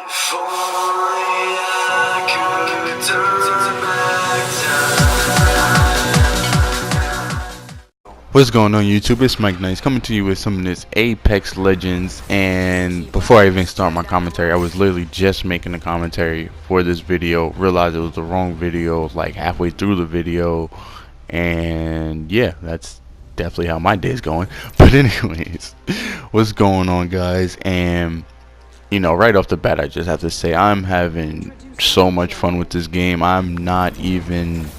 What's going on YouTube? It's Mike Nice coming to you with some of this Apex Legends. And before I even start my commentary, I was literally just making a commentary for this video, realized it was the wrong video like halfway through the video, and yeah, that's definitely how my day's going. But anyways, what's going on, guys? And you know, right off the bat, I just have to say I'm having so much fun with this game. I'm not even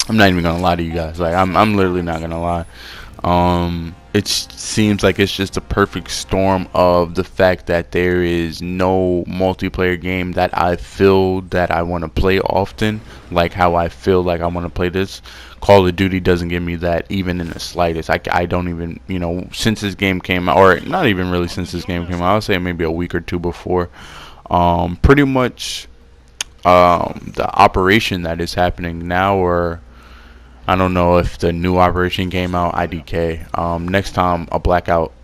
gonna lie to you guys. Like I'm literally not gonna lie. It seems like it's just a perfect storm of the fact that there is no multiplayer game that I feel that I want to play often, like how I feel like I want to play this. Call of Duty doesn't give me that even in the slightest. I don't even, you know, since this game came out, or not even really since this game came out, I would say maybe a week or two before, pretty much the operation that is happening now, or I don't know if the new operation came out, IDK. Next time a Black Ops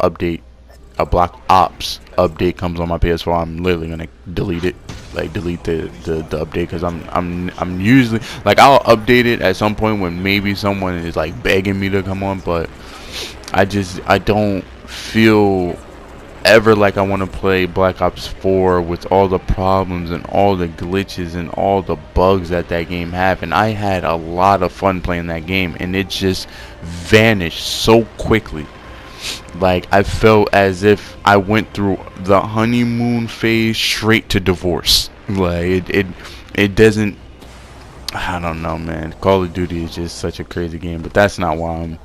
update comes on my PS4, I'm literally gonna delete it, like delete the update, because I'm usually like, I'll update it at some point when maybe someone is like begging me to come on, but I don't feel ever like I want to play Black Ops 4 with all the problems and all the glitches and all the bugs that game have. And I had a lot of fun playing that game, and it just vanished so quickly. Like, I felt as if I went through the honeymoon phase straight to divorce. Like it doesn't, I don't know, man. Call of Duty is just such a crazy game, but that's not why I'm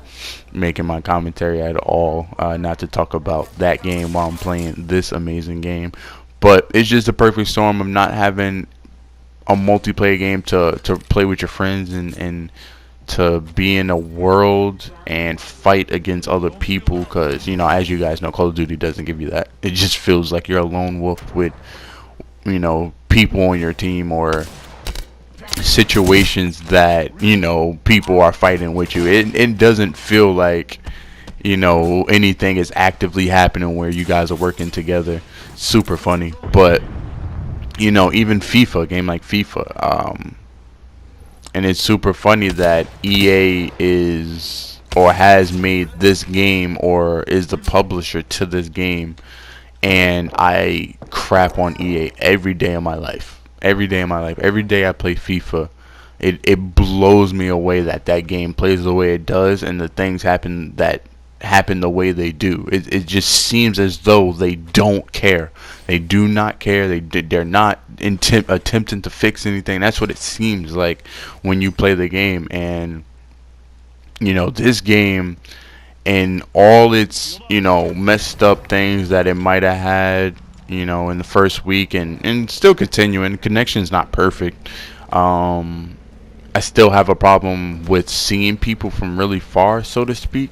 making my commentary at all. Not to talk about that game while I'm playing this amazing game, but it's just a perfect storm of not having a multiplayer game to play with your friends, and to be in a world and fight against other people, because, you know, as you guys know, Call of Duty doesn't give you that. It just feels like you're a lone wolf with, you know, people on your team, or situations that, you know, people are fighting with you. It doesn't feel like, you know, anything is actively happening where you guys are working together. Super funny. But, you know, even FIFA, a game like FIFA, and it's super funny that EA is, or has made this game, or is the publisher to this game, and I crap on EA every day of my life. Every day I play FIFA, it blows me away that game plays the way it does, and the things happen the way they do. It just seems as though they don't care. They do not care. They're not attempting to fix anything. That's what it seems like when you play the game. And, you know, this game, and all its, you know, messed up things that it might have had, you know, in the first week, and still continuing. Connection's not perfect. I still have a problem with seeing people from really far, so to speak.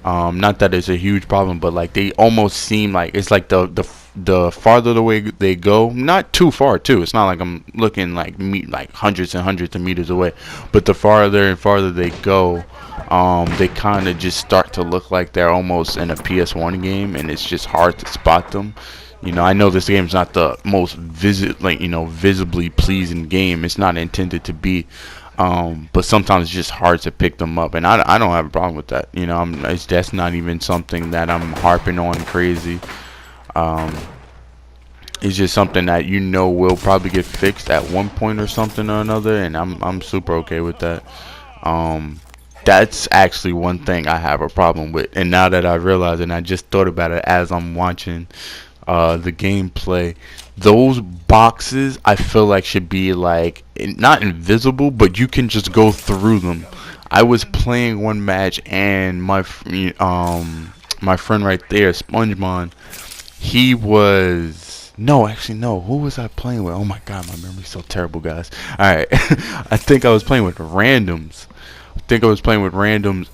Not that it's a huge problem, but like, they almost seem like it's like the farther away they go, not too far too. It's not like I'm looking like hundreds and hundreds of meters away, but the farther and farther they go, they kind of just start to look like they're almost in a PS1 game, and it's just hard to spot them. You know, I know this game's not the most visibly pleasing game. It's not intended to be, but sometimes it's just hard to pick them up, and I don't have a problem with that. You know, that's not even something that I'm harping on crazy. It's just something that, you know, will probably get fixed at one point or something or another, and I'm super okay with that. That's actually one thing I have a problem with, and now that I realize it, and I just thought about it as I'm watching the gameplay, those boxes I feel like should be like, not invisible, but you can just go through them. I was playing one match, and my friend right there, SpongeBon, he was, no, actually no, who was I playing with? Oh my god, my memory's so terrible, guys. Alright, I think I was playing with randoms.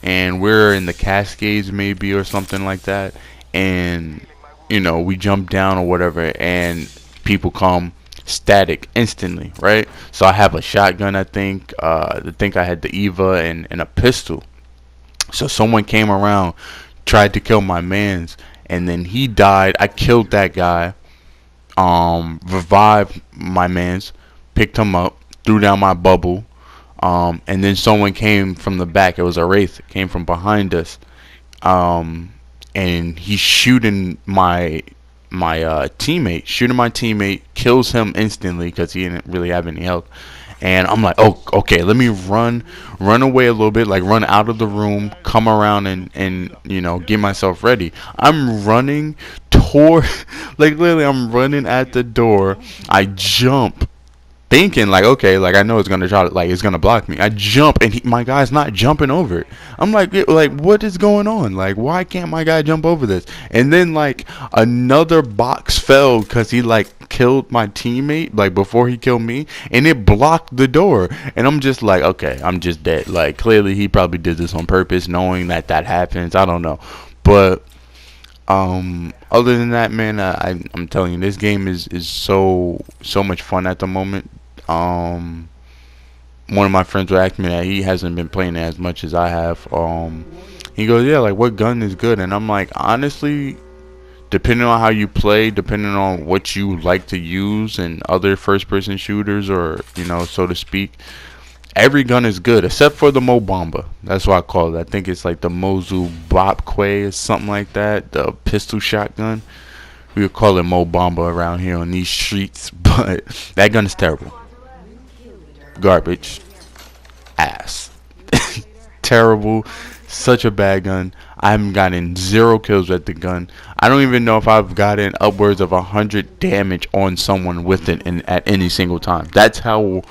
And we're in the Cascades maybe, or something like that, and, you know, we jump down or whatever, and people come static instantly, right? So I have a shotgun, I think I had the Eva and a pistol. So someone came around, tried to kill my mans, and then he died. I killed that guy. revived my man's, picked him up, threw down my bubble, and then someone came from the back. It was a wraith, came from behind us, um, and he's shooting my teammate, kills him instantly because he didn't really have any health. And I'm like, oh, okay, let me run away a little bit, like run out of the room, come around and get myself ready. I'm running toward, like literally, I'm running at the door. I jump, thinking like, okay, like I know it's gonna try to, like it's gonna block me. I jump and my guy's not jumping over it. I'm like what is going on? Like why can't my guy jump over this? And then like another box fell because he like killed my teammate like before he killed me, and it blocked the door. And I'm just like, okay, I'm just dead. Like clearly he probably did this on purpose, knowing that happens. I don't know, but other than that, man, I'm telling you, this game is so much fun at the moment. Um, One of my friends would ask me that he hasn't been playing it as much as I have. He goes, yeah, like what gun is good? And I'm like, honestly, depending on how you play, depending on what you like to use and other first-person shooters, or so to speak, every gun is good except for the Mo Bamba. That's what I call it. I think it's like the Mozu Bopque or something like that. The pistol shotgun. We would call it Mo Bamba around here on these streets, but that gun is terrible. Garbage. Ass. Terrible. Such a bad gun. I haven't gotten 0 kills with the gun. I don't even know if I've gotten upwards of 100 damage on someone with it at any single time. That's how,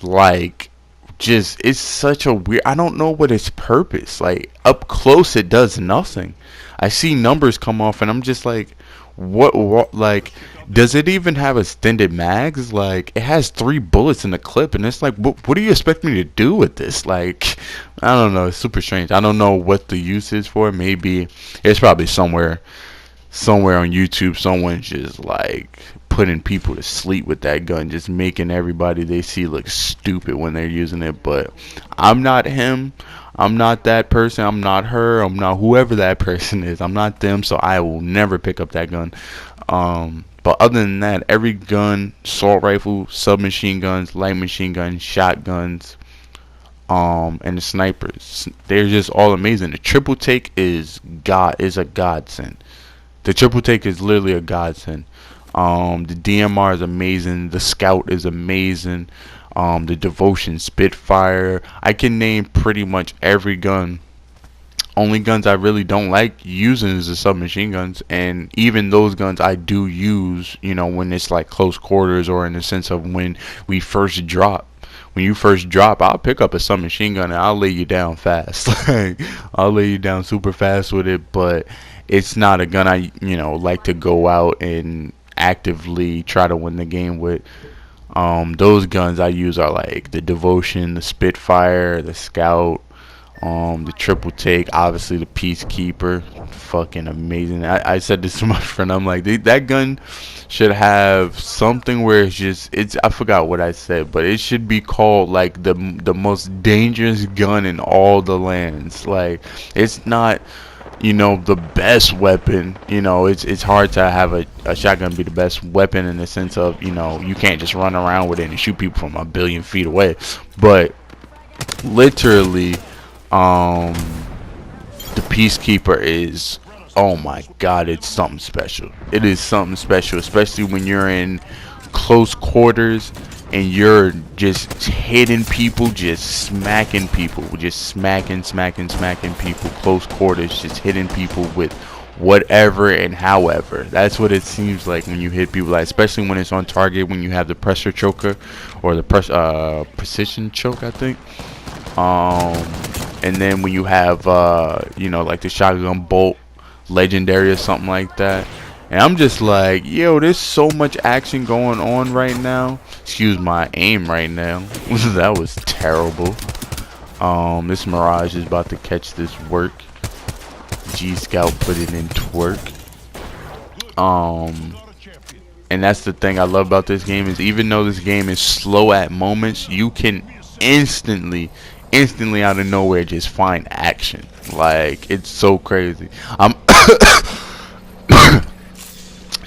like, just, it's such a weird, I don't know what its purpose. Like, up close it does nothing. I see numbers come off and I'm just like, what like, does it even have extended mags? Like, it has 3 bullets in the clip, and it's like, what do you expect me to do with this? Like, I don't know. It's super strange. I don't know what the use is for. Maybe it's probably somewhere on YouTube, someone's just like putting people to sleep with that gun, just making everybody they see look stupid when they're using it. But I'm not him. I'm not that person. I'm not her. I'm not whoever that person is. I'm not them. So I will never pick up that gun. But other than that, every gun, assault rifle, submachine guns, light machine guns, shotguns, and the snipers, they're just all amazing. The triple take is a godsend. The triple take is literally a godsend. The DMR is amazing. The scout is amazing. The devotion, Spitfire. I can name pretty much every gun. Only guns I really don't like using is the submachine guns, and even those guns I do use, when it's like close quarters, or in the sense of when we first drop. When you first drop, I'll pick up a submachine gun and I'll lay you down fast. Like, I'll lay you down super fast with it, but it's not a gun I, like to go out and actively try to win the game with. Those guns I use are like the Devotion, the Spitfire, the Scout, the triple take, obviously the Peacekeeper. Fucking amazing. I said this to my friend. I'm like, that gun should have something where it's I forgot what I said, but it should be called like the most dangerous gun in all the lands. Like, it's not the best weapon. It's hard to have a shotgun be the best weapon in the sense of, you can't just run around with it and shoot people from a billion feet away. But literally, the Peacekeeper is, oh my god, it's something special. It is something special, especially when you're in close quarters and you're just hitting people, just smacking people, just smacking people, close quarters, just hitting people with whatever and however. That's what it seems like when you hit people, like, especially when it's on target, when you have the pressure choker or the precision choke, I think. And then when you have like the shotgun bolt legendary or something like that. And I'm just like, yo, there's so much action going on right now. Excuse my aim right now. That was terrible. This Mirage is about to catch this work. G-Scout put it in twerk. And that's the thing I love about this game, is even though this game is slow at moments, you can instantly out of nowhere just find action. Like, it's so crazy.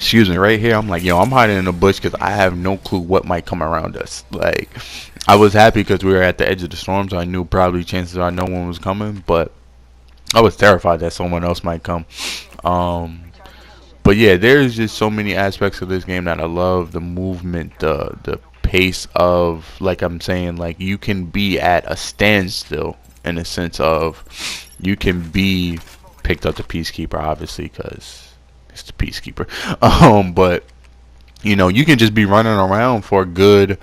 excuse me, right here, I'm like, yo, I'm hiding in the bush because I have no clue what might come around us. Like, I was happy because we were at the edge of the storm, so I knew probably chances are no one was coming, but I was terrified that someone else might come. Um, but yeah, there's just so many aspects of this game that I love. The movement, the pace of, like I'm saying, like you can be at a standstill in a sense of you can be picked up the Peacekeeper, obviously, because it's the Peacekeeper. But you know, you can just be running around for a good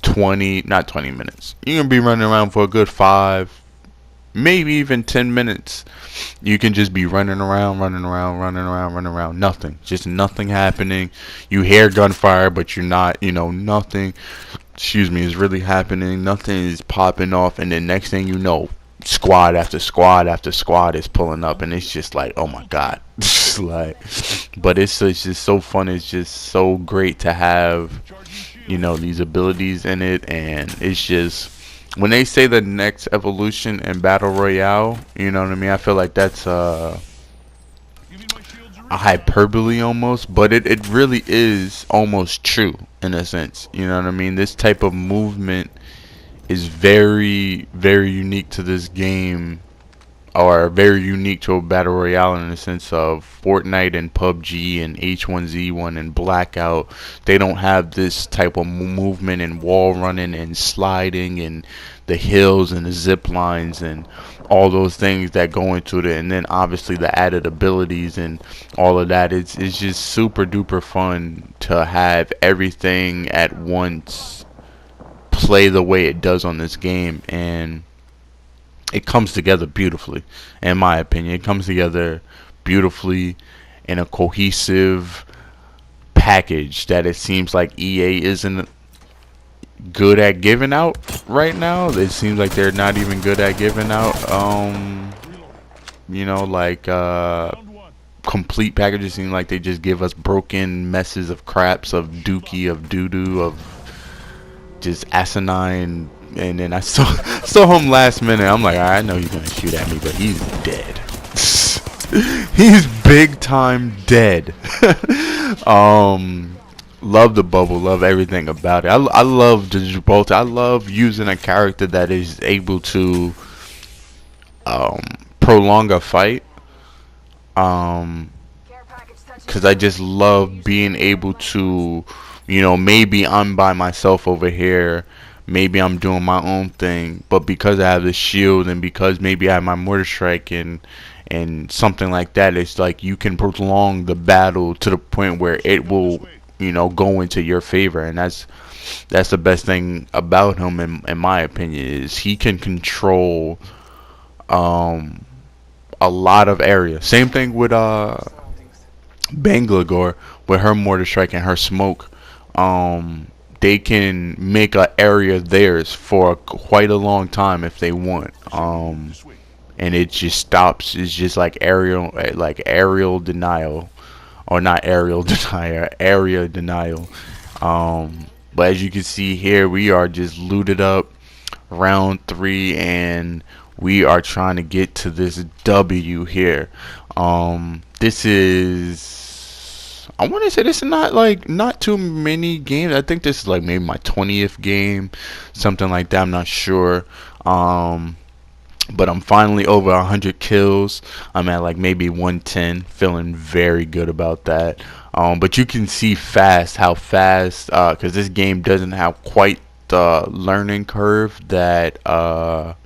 20, not 20 minutes. You can be running around for a good 5, maybe even 10 minutes. You can just be running around, running around, running around, running around. Nothing. Just nothing happening. You hear gunfire, but you're not, you know, nothing, excuse me, is really happening. Nothing is popping off. And then next thing you know, squad after squad after squad is pulling up. And it's just like, oh my God. Like, but it's just so fun. It's just so great to have, you know, these abilities in it. And it's just, when they say the next evolution in battle royale, you know what I mean, I feel like that's a hyperbole almost, but it really is almost true in a sense. You know what I mean? This type of movement is very, very unique to this game, or very unique to a battle royale in the sense of Fortnite and PUBG and H1Z1 and Blackout. They don't have this type of movement and wall running and sliding and the hills and the zip lines and all those things that go into it. And then obviously the added abilities and all of that. It's just super duper fun to have everything at once play the way it does on this game. And it comes together beautifully, in my opinion. It comes together beautifully in a cohesive package that it seems like EA isn't good at giving out right now. It seems like they're not even good at giving out you know, like complete packages. Seem like they just give us broken messes of craps, of dookie, of doo-doo, of just asinine. And then I saw him last minute. I'm like, I know he's gonna shoot at me, but he's dead. He's big time dead. Love the bubble. Love everything about it. I love the Gibraltar. I love using a character that is able to prolong a fight. Because I just love being able to, you know, maybe I'm by myself over here, maybe I'm doing my own thing, but because I have the shield and because maybe I have my mortar strike and something like that, it's like you can prolong the battle to the point where it will, you know, go into your favor. And that's the best thing about him, in my opinion, is he can control a lot of area. Same thing with Bangalore with her mortar strike and her smoke. They can make a area theirs for quite a long time if they want. And it just stops. It's just like aerial denial, or not aerial denial, area denial. But as you can see here, we are just looted up, round 3, and we are trying to get to this W here. This is, I want to say this is not too many games. I think this is like maybe my 20th game, something like that. I'm not sure. But I'm finally over 100 kills. I'm at like maybe 110, feeling very good about that. But you can see how fast, because this game doesn't have quite the learning curve that a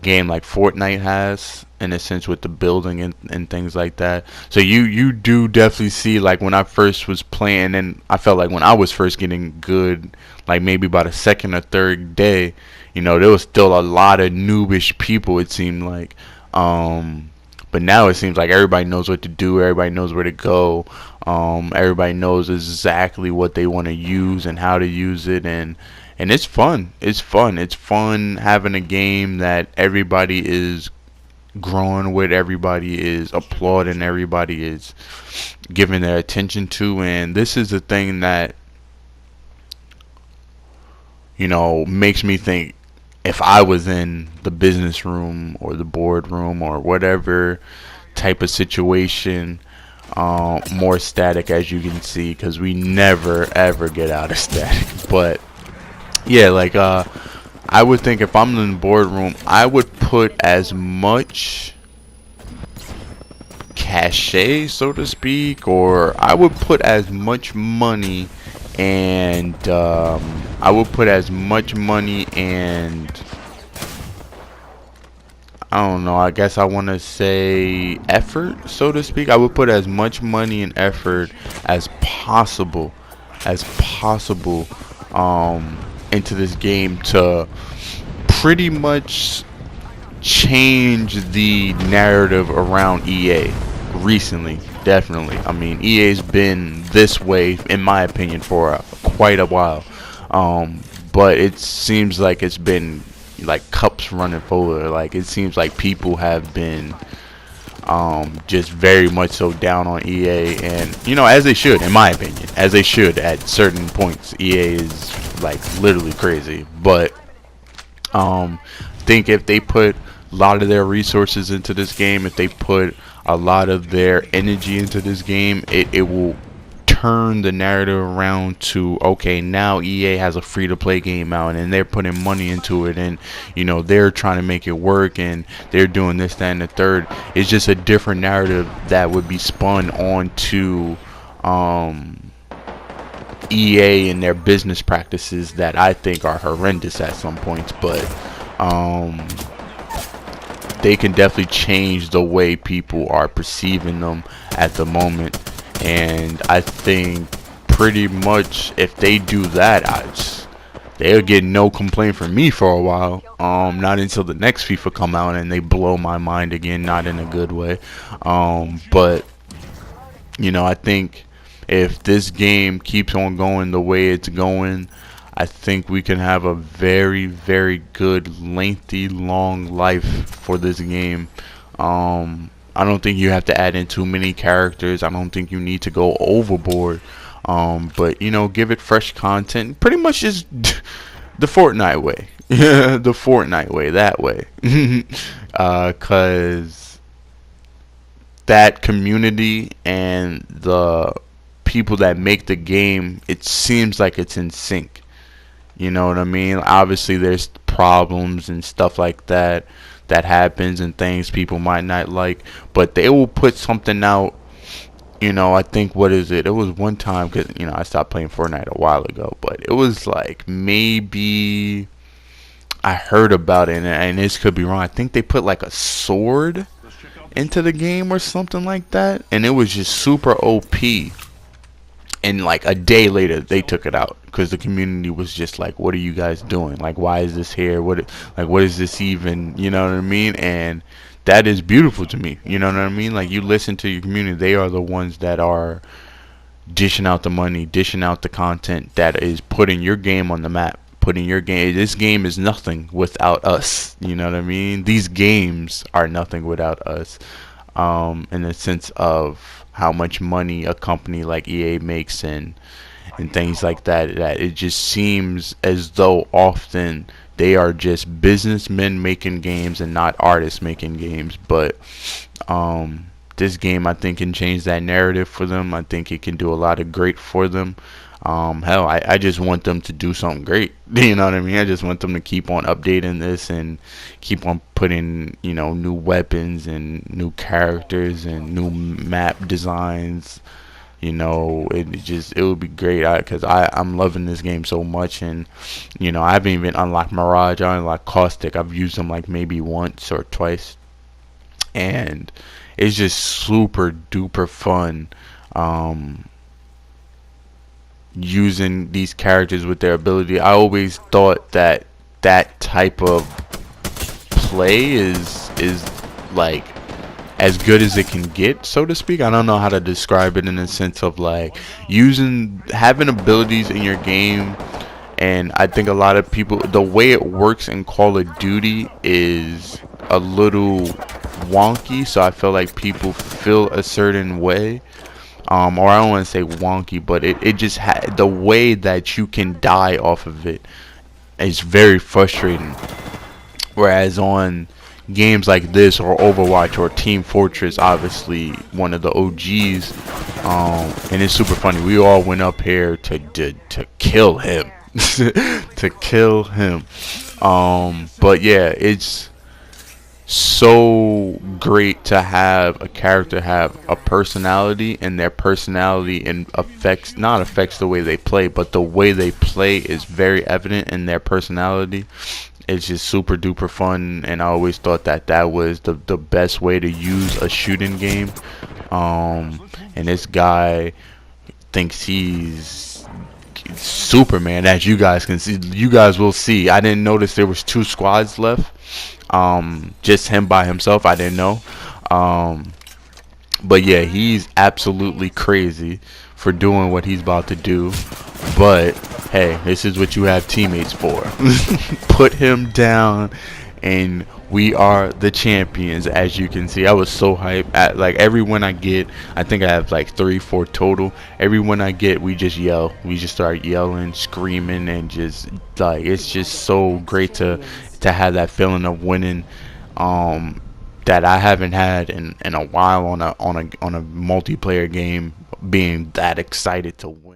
game like Fortnite has, in a sense, with the building and things like that. So you do definitely see, like when I first was playing, and I felt like when I was first getting good, like maybe about a second or third day, you know, there was still a lot of noobish people, it seemed like. But now it seems like everybody knows what to do, everybody knows where to go, everybody knows exactly what they want to use and how to use it, and it's fun. It's fun having a game that everybody is growing with, everybody is applauding, everybody is giving their attention to. And this is the thing that, you know, makes me think, if I was in the business room or the boardroom or whatever type of situation, more static, as you can see, because we never ever get out of static. But yeah, like I would think if I'm in the boardroom, I would put as much cachet, so to speak, or I would put as much money and I would put as much money and I don't know, I guess I want to say effort, so to speak. I would put as much money and effort as possible, as possible, into this game to pretty much change the narrative around EA recently. Definitely. I mean, EA's been this way, in my opinion, for quite a while. But it seems like it's been like cups running over. Like it seems like people have been just very much so down on EA, and you know, as they should, in my opinion, as they should at certain points. EA is like literally crazy, but I think if they put a lot of their resources into this game, if they put a lot of their energy into this game, it will turn the narrative around to, okay, now EA has a free to play game out and they're putting money into it, and you know, they're trying to make it work and they're doing this, that, and the third. It's just a different narrative that would be spun onto EA and their business practices that I think are horrendous at some points, but they can definitely change the way people are perceiving them at the moment. And I think pretty much if they do that, they'll get no complaint from me for a while. Not until the next FIFA come out and they blow my mind again, not in a good way. But you know, I think if this game keeps on going the way it's going, I think we can have a very, very good, lengthy, long life for this game. I don't think you have to add in too many characters. I don't think you need to go overboard. But you know, give it fresh content. Pretty much just the Fortnite way. The Fortnite way, that way. Cause that community and the people that make the game, it seems like it's in sync. You know what I mean? Obviously there's problems and stuff like that happens and things people might not like, but they will put something out. You know, I think, what is it? It was one time, because you know, I stopped playing Fortnite a while ago, but it was like, maybe I heard about it, and this could be wrong. I think they put like a sword into the game or something like that, and it was just super OP. And like a day later, they took it out because the community was just like, "What are you guys doing? Like, why is this here? What is this even?" You know what I mean? And that is beautiful to me. You know what I mean? Like, you listen to your community; they are the ones that are dishing out the money, dishing out the content that is putting your game on the map. Putting your game. This game is nothing without us. You know what I mean? These games are nothing without us. In the sense of how much money a company like EA makes and things like that, that it just seems as though often they are just businessmen making games and not artists making games. But this game, I think, can change that narrative for them. I think it can do a lot of great for them. Hell, I just want them to do something great. You know what I mean? I just want them to keep on updating this and keep on putting, you know, new weapons and new characters and new map designs. You know, it would be great, because I'm loving this game so much. And you know, I haven't even unlocked Mirage. I unlocked Caustic. I've used them like maybe once or twice, and it's just super duper fun. Using these characters with their ability. I always thought that that type of play is like as good as it can get, so to speak. I don't know how to describe it, in the sense of like having abilities in your game. And I think a lot of people, the way it works in Call of Duty is a little wonky, so I feel like people feel a certain way. Or I don't want to say wonky, but it just the way that you can die off of it is very frustrating. Whereas on games like this or Overwatch or Team Fortress, obviously one of the OGs, and it's super funny. We all went up here to kill him, to kill him. But yeah, it's so great to have a character have a personality, and their personality and affects not affects the way they play, but the way they play is very evident in their personality. It's just super duper fun, and I always thought that that was the best way to use a shooting game. And this guy thinks he's Superman, as you guys can see. You guys will see. I didn't notice there was two squads left. Just him by himself. I didn't know. Um, but yeah, he's absolutely crazy for doing what he's about to do. But hey, this is what you have teammates for. Put him down, and we are the champions. As you can see, I was so hyped. At like every win I get, I think I have like 3-4 total. Every win I get, we just yell. We just start yelling, screaming, and just like it's just so great to have that feeling of winning. That I haven't had in a while on a multiplayer game, being that excited to win.